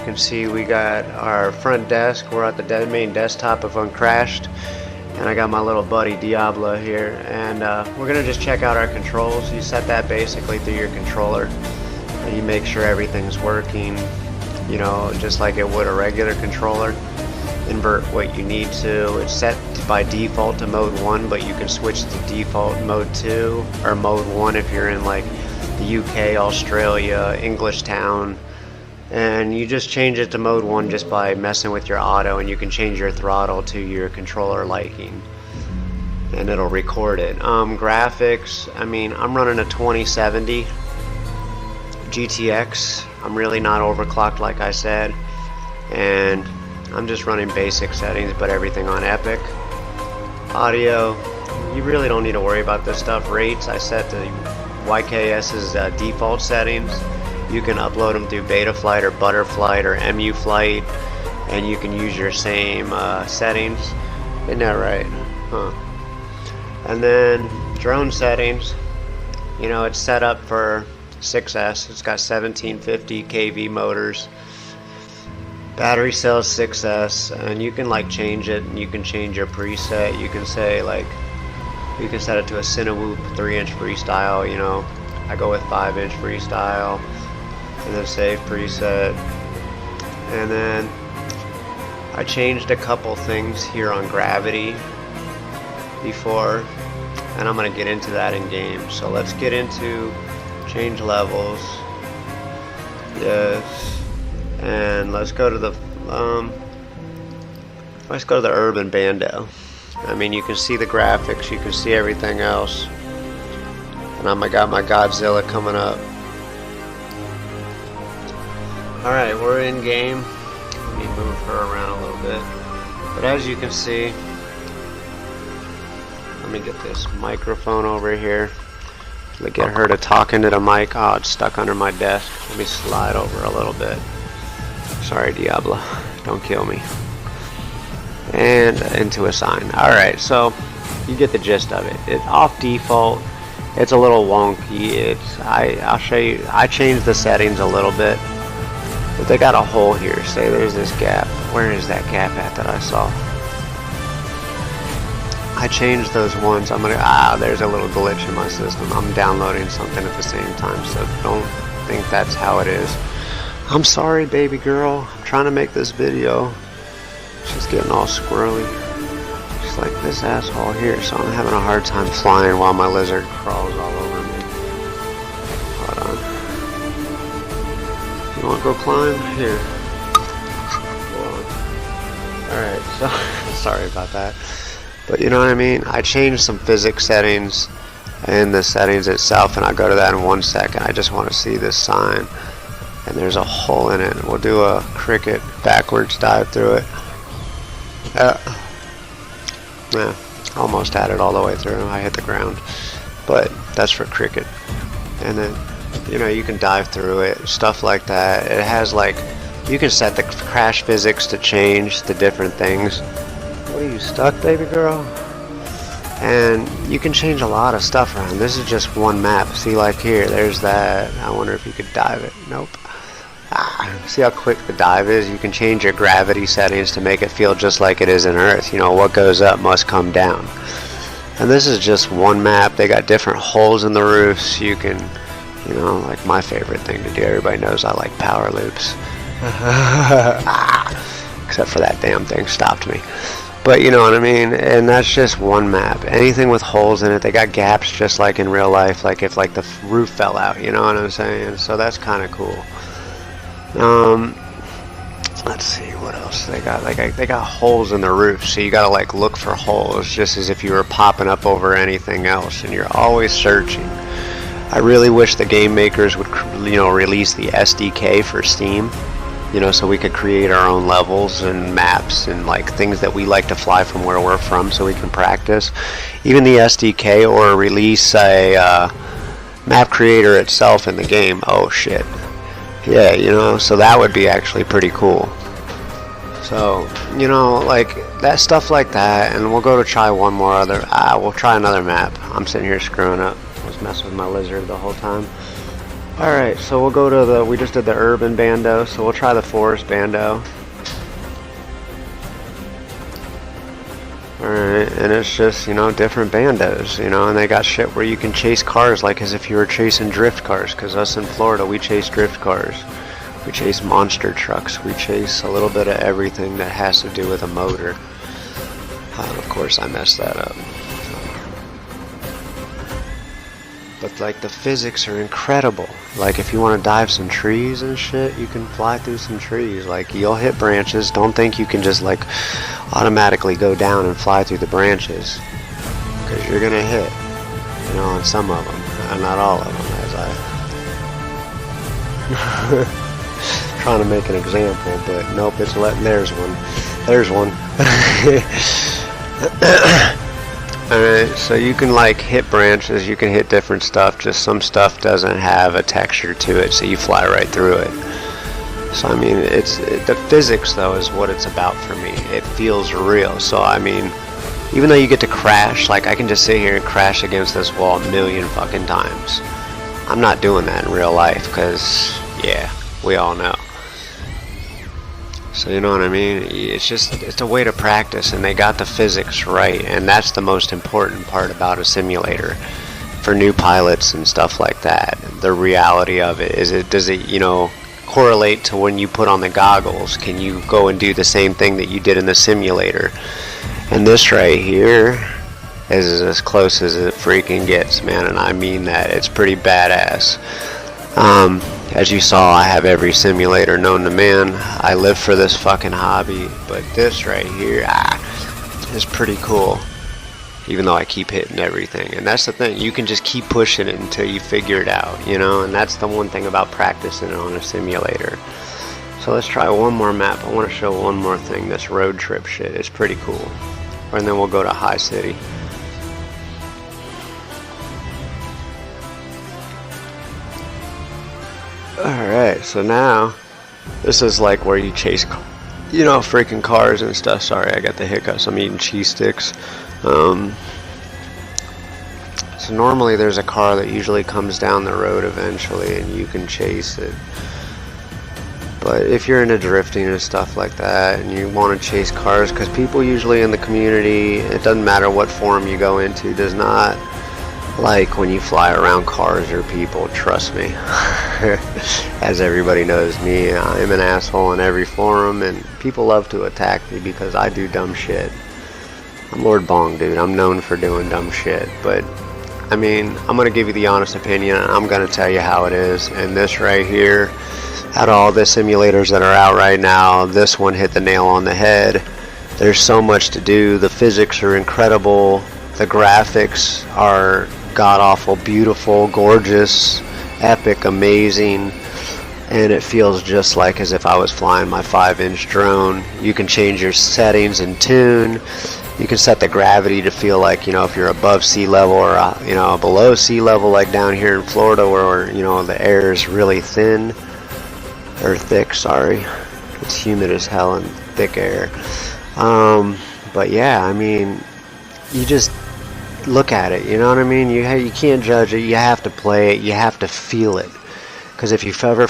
can see we got our front desk. We're at the main desktop of Uncrashed, and I got my little buddy Diablo here, and we're gonna just check out our controls. You set that basically through your controller, and you make sure everything's working, you know, just like it would a regular controller. Invert what you need to. It's set by default to mode 1, but you can switch to default mode 2 or mode 1 if you're in like the UK, Australia, English town, and you just change it to mode 1 just by messing with your auto, and you can change your throttle to your controller liking and it'll record it. Graphics, I mean, I'm running a 2070 GTX. I'm really not overclocked like I said, and I'm just running basic settings, but everything on Epic. Audio, you really don't need to worry about this stuff. Rates, I set to YKS's default settings. You can upload them through Betaflight or Butterflight or MUFlight, and you can use your same settings. Isn't that right? Huh. And then drone settings, you know, it's set up for 6S. It's got 1750 kV motors. Battery cells 6S, and you can like change it, and you can change your preset. You can say like, you can set it to a Cinewhoop 3-inch freestyle, you know. I go with 5-inch freestyle, and then save preset. And then I changed a couple things here on gravity before, and I'm gonna get into that in game. So let's get into change levels. Yes. And let's go to the urban bando. I mean, you can see the graphics, you can see everything else, and I got my Godzilla coming up. Alright, we're in game. Let me move her around a little bit. But as you can see, let me get this microphone over here to get her to talk into the mic. Oh, it's stuck under my desk. Let me slide over a little bit. Sorry, Diablo, don't kill me. And into a sign. Alright, so you get the gist of it. It's off default. It's a little wonky. I'll show you. I changed the settings a little bit, but they got a hole here. Say there's this gap. Where is that gap at that I saw? I changed those ones. I'm gonna. There's a little glitch in my system. I'm downloading something at the same time, so don't think that's how it is. I'm sorry, baby girl. I'm trying to make this video. She's getting all squirrely. She's like this asshole here, so I'm having a hard time flying while my lizard crawls all over me. Hold on. You want to go climb? Here. Go on. Alright, so sorry about that. But you know what I mean? I changed some physics settings in the settings itself, and I'll go to that in 1 second. I just want to see this sign. And there's a hole in it. We'll do a cricket backwards dive through it. Yeah, almost had it all the way through. I hit the ground, but that's for cricket. And then, you know, you can dive through it, stuff like that. It has like, you can set the crash physics to change the different things. What are you, stuck, baby girl? And you can change a lot of stuff around. This is just one map. See, like here, there's that. I wonder if you could dive it. Nope. See how quick the dive is? You can change your gravity settings to make it feel just like it is in Earth. You know, what goes up must come down. And this is just one map. They got different holes in the roofs. You can, you know, like my favorite thing to do. Everybody knows I like power loops. Except for that damn thing stopped me. But you know what I mean? And that's just one map. Anything with holes in it, they got gaps just like in real life. Like if like the roof fell out, you know what I'm saying? So that's kind of cool. Let's see what else they got. Like they got holes in the roof, so you gotta like look for holes, just as if you were popping up over anything else, and you're always searching. I really wish the game makers would, you know, release the SDK for Steam, you know, so we could create our own levels and maps and like things that we like to fly from where we're from, so we can practice. Even the SDK, or release a map creator itself in the game. Oh shit. Yeah, you know, so that would be actually pretty cool. So, you know, like that stuff like that, and we'll go to try one more other. We'll try another map. I'm sitting here screwing up. I was messing with my lizard the whole time. Alright, so we'll go to we just did the urban bando, so we'll try the forest bando. Alright, and it's just, you know, different bandos, you know, and they got shit where you can chase cars like as if you were chasing drift cars, because us in Florida, we chase drift cars. We chase monster trucks. We chase a little bit of everything that has to do with a motor. Of course, I messed that up. But like the physics are incredible. Like if you want to dive some trees and shit, you can fly through some trees. Like you'll hit branches. Don't think you can just like automatically go down and fly through the branches, because you're gonna hit, you know, on some of them, and not all of them, as I trying to make an example, but nope, it's letting. There's one. Alright, so you can like hit branches, you can hit different stuff, just some stuff doesn't have a texture to it, so you fly right through it. So I mean, the physics though is what it's about for me. It feels real. So I mean, even though you get to crash, like I can just sit here and crash against this wall a million fucking times. I'm not doing that in real life, because yeah, we all know. So you know what I mean? It's a way to practice, and they got the physics right, and that's the most important part about a simulator for new pilots and stuff like that. The reality of it is, does it, you know, correlate to when you put on the goggles? Can you go and do the same thing that you did in the simulator? And this right here is as close as it freaking gets, man, and I mean that. It's pretty badass. As you saw, I have every simulator known to man. I live for this fucking hobby, but this right here is pretty cool, even though I keep hitting everything. And that's the thing, you can just keep pushing it until you figure it out, you know, and that's the one thing about practicing it on a simulator. So let's try one more map. I want to show one more thing, this road trip shit. It's pretty cool. And then we'll go to High City. Alright, so now this is like where you chase, you know, freaking cars and stuff. Sorry, I got the hiccups. I'm eating cheese sticks. So normally there's a car that usually comes down the road eventually and you can chase it. But if you're into drifting and stuff like that and you want to chase cars, because people usually in the community, it doesn't matter what forum you go into, does not like when you fly around cars or people, trust me. As everybody knows me, I'm an asshole in every forum, and people love to attack me because I do dumb shit. I'm Lord Bong, dude. I'm known for doing dumb shit, but I mean, I'm gonna give you the honest opinion, and I'm gonna tell you how it is. And this right here, out of all the simulators that are out right now, this one hit the nail on the head. There's so much to do. The physics are incredible. The graphics are god-awful, beautiful, gorgeous, epic, amazing, and it feels just like as if I was flying my 5-inch drone. You can change your settings and tune. You can set the gravity to feel like, you know, if you're above sea level or, you know, below sea level, like down here in Florida where, you know, the air is really thin, or thick, sorry. It's humid as hell and thick air. But yeah, I mean, you just look at it, you know what I mean? You can't judge it, you have to play it, you have to feel it. Because if you've ever